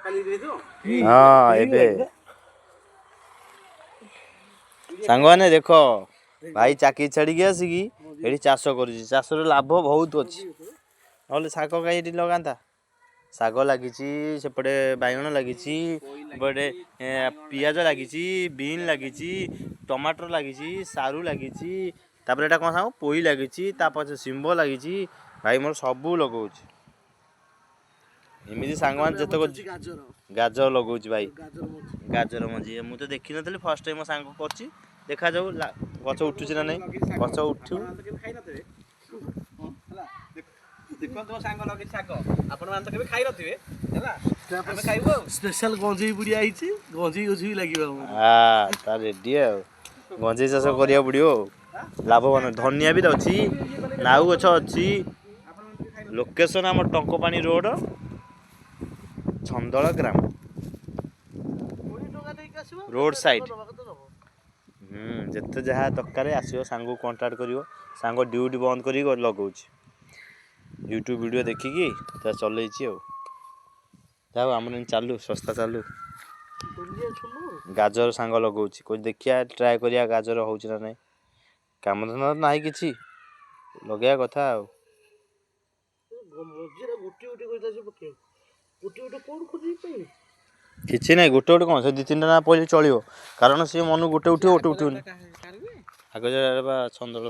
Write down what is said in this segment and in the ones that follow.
हाँ एबे सांग मैंने देख भाई चाकरी छाड़ी आसिकी ये चाष कर चाष लाभ बहुत अच्छी ना शाग कहीं लगाता शाग लगी सेपटे बैगण लगी एपटे पियाज लगी बीन लगी टमाटर लगी सारू लगी तापर कौन सांग पोई लगी शिंब लगी भाई मोर सबू लगाऊँ एमती सांग मान जिते गाजर लगाऊँ भाई गाजर मझी मुझे देखी नी फर्स्ट टाइम मो सांग कर देखा जाऊ गच उठुची ना नहीं गच उठू स्पेशल गंजेई बुढ़िया गंजेई गजी लगे रेडी गंजेई चाष करा पड़ो लाभवान धनिया भी अच्छी नाउ गछ अच्छी लोकेशन आम टंकपाणी रोड छंदल ग्राम रोड साइड जिते जहाँ दरकार आसो सांग कंटाक्ट कर सांग ड्यूटी बंद कर लगाऊँ यूट्यूब वीडियो देखिकी चल जाओ आम चालू सस्ता चालू गाजर सांग लगाऊँ कोई देखिया ट्राए करिया गाजर हो ना काम धंदा ना कि लगे कथा किसी ना गोटे गोटे कौन से 2-3 ना पहले चलो कारण सी मन गोटे उठे गोटे उठूनी आगे छंदल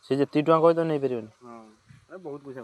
सी जी टाँग कह नहीं पारे बहुत पैसा